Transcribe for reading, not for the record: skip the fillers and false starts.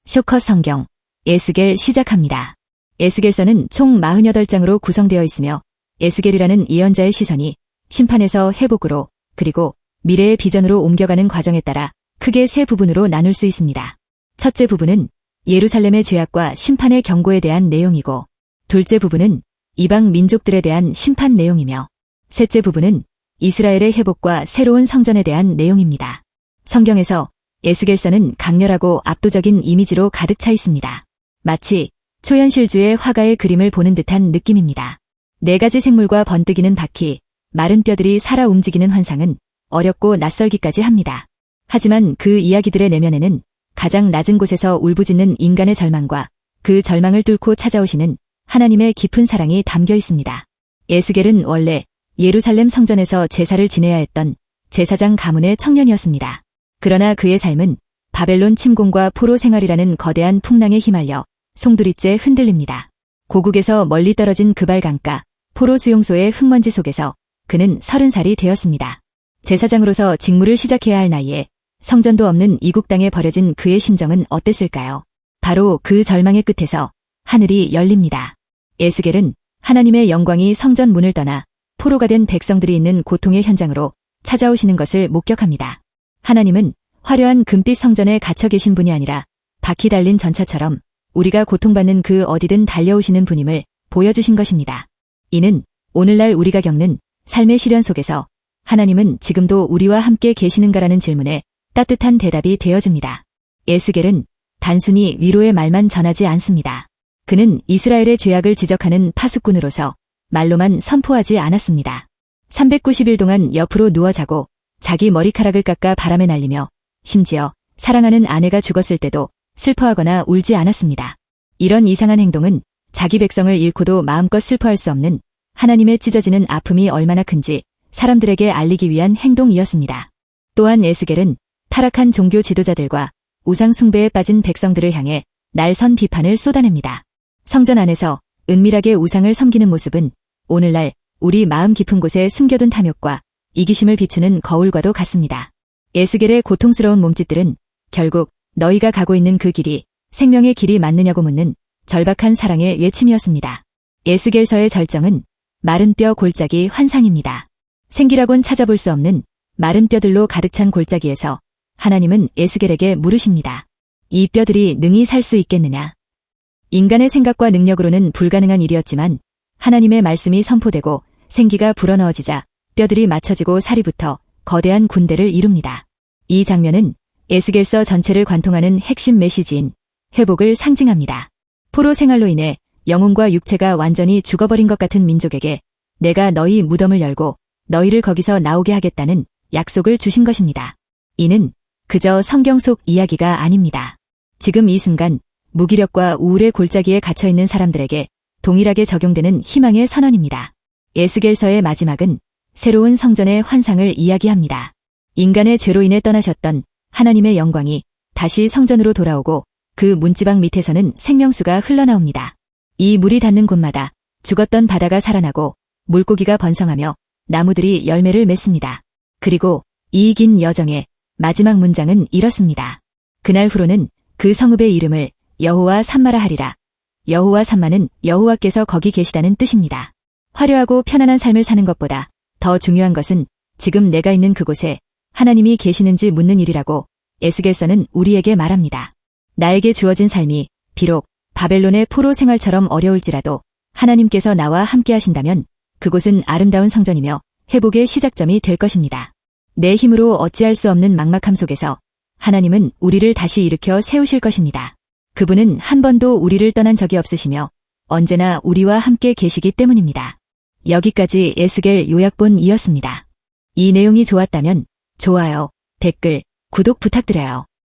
쇼컷 성경, 에스겔 시작합니다. 에스겔서는 총 48장으로 구성되어 있으며 에스겔이라는 예언자의 시선이 심판에서 회복으로 그리고 미래의 비전으로 옮겨가는 과정에 따라 크게 세 부분으로 나눌 수 있습니다. 첫째 부분은 예루살렘의 죄악과 심판의 경고에 대한 내용이고, 둘째 부분은 이방 민족들에 대한 심판 내용이며, 셋째 부분은 이스라엘의 회복과 새로운 성전에 대한 내용입니다. 성경에서 에스겔서는 강렬하고 압도적인 이미지로 가득 차 있습니다. 마치 초현실주의 화가의 그림을 보는 듯한 느낌입니다. 4가지 생물과 번뜩이는 바퀴, 마른 뼈들이 살아 움직이는 환상은 어렵고 낯설기까지 합니다. 하지만 그 이야기들의 내면에는 가장 낮은 곳에서 울부짖는 인간의 절망과 그 절망을 뚫고 찾아오시는 하나님의 깊은 사랑이 담겨 있습니다. 에스겔은 원래 예루살렘 성전에서 제사를 지내야 했던 제사장 가문의 청년이었습니다. 그러나 그의 삶은 바벨론 침공과 포로 생활이라는 거대한 풍랑에 휘말려 송두리째 흔들립니다. 고국에서 멀리 떨어진 그발 강가, 포로 수용소의 흙먼지 속에서 그는 30살이 되었습니다. 제사장으로서 직무를 시작해야 할 나이에 성전도 없는 이국 땅에 버려진 그의 심정은 어땠을까요? 바로 그 절망의 끝에서 하늘이 열립니다. 에스겔은 하나님의 영광이 성전 문을 떠나 포로가 된 백성들이 있는 고통의 현장으로 찾아오시는 것을 목격합니다. 하나님은 화려한 금빛 성전에 갇혀 계신 분이 아니라 바퀴 달린 전차처럼 우리가 고통받는 그 어디든 달려오시는 분임을 보여주신 것입니다. 이는 오늘날 우리가 겪는 삶의 시련 속에서 하나님은 지금도 우리와 함께 계시는가라는 질문에 따뜻한 대답이 되어줍니다. 에스겔은 단순히 위로의 말만 전하지 않습니다. 그는 이스라엘의 죄악을 지적하는 파수꾼으로서 말로만 선포하지 않았습니다. 390일 동안 옆으로 누워 자고 자기 머리카락을 깎아 바람에 날리며 심지어 사랑하는 아내가 죽었을 때도 슬퍼하거나 울지 않았습니다. 이런 이상한 행동은 자기 백성을 잃고도 마음껏 슬퍼할 수 없는 하나님의 찢어지는 아픔이 얼마나 큰지 사람들에게 알리기 위한 행동이었습니다. 또한 에스겔은 타락한 종교 지도자들과 우상 숭배에 빠진 백성들을 향해 날선 비판을 쏟아냅니다. 성전 안에서 은밀하게 우상을 섬기는 모습은 오늘날 우리 마음 깊은 곳에 숨겨둔 탐욕과 이기심을 비추는 거울과도 같습니다. 에스겔의 고통스러운 몸짓들은 결국 너희가 가고 있는 그 길이 생명의 길이 맞느냐고 묻는 절박한 사랑의 외침이었습니다. 에스겔서의 절정은 마른 뼈 골짜기 환상입니다. 생기라곤 찾아볼 수 없는 마른 뼈들로 가득 찬 골짜기에서 하나님은 에스겔에게 물으십니다. 이 뼈들이 능히 살 수 있겠느냐? 인간의 생각과 능력으로는 불가능한 일이었지만 하나님의 말씀이 선포되고 생기가 불어넣어지자 뼈들이 맞춰지고 살이 붙어 거대한 군대를 이룹니다. 이 장면은 에스겔서 전체를 관통하는 핵심 메시지인 회복을 상징합니다. 포로 생활로 인해 영혼과 육체가 완전히 죽어버린 것 같은 민족에게 내가 너희 무덤을 열고 너희를 거기서 나오게 하겠다는 약속을 주신 것입니다. 이는 그저 성경 속 이야기가 아닙니다. 지금 이 순간 무기력과 우울의 골짜기에 갇혀있는 사람들에게 동일하게 적용되는 희망의 선언입니다. 에스겔서의 마지막은 새로운 성전의 환상을 이야기합니다. 인간의 죄로 인해 떠나셨던 하나님의 영광이 다시 성전으로 돌아오고 그 문지방 밑에서는 생명수가 흘러나옵니다. 이 물이 닿는 곳마다 죽었던 바다가 살아나고 물고기가 번성하며 나무들이 열매를 맺습니다. 그리고 이 긴 여정의 마지막 문장은 이렇습니다. 그날 후로는 그 성읍의 이름을 여호와 삼마라 하리라. 여호와 삼마는 여호와께서 거기 계시다는 뜻입니다. 화려하고 편안한 삶을 사는 것보다 더 중요한 것은 지금 내가 있는 그곳에 하나님이 계시는지 묻는 일이라고 에스겔서는 우리에게 말합니다. 나에게 주어진 삶이 비록 바벨론의 포로 생활처럼 어려울지라도 하나님께서 나와 함께 하신다면 그곳은 아름다운 성전이며 회복의 시작점이 될 것입니다. 내 힘으로 어찌할 수 없는 막막함 속에서 하나님은 우리를 다시 일으켜 세우실 것입니다. 그분은 한 번도 우리를 떠난 적이 없으시며 언제나 우리와 함께 계시기 때문입니다. 여기까지 에스겔 요약본이었습니다. 이 내용이 좋았다면 좋아요, 댓글, 구독 부탁드려요.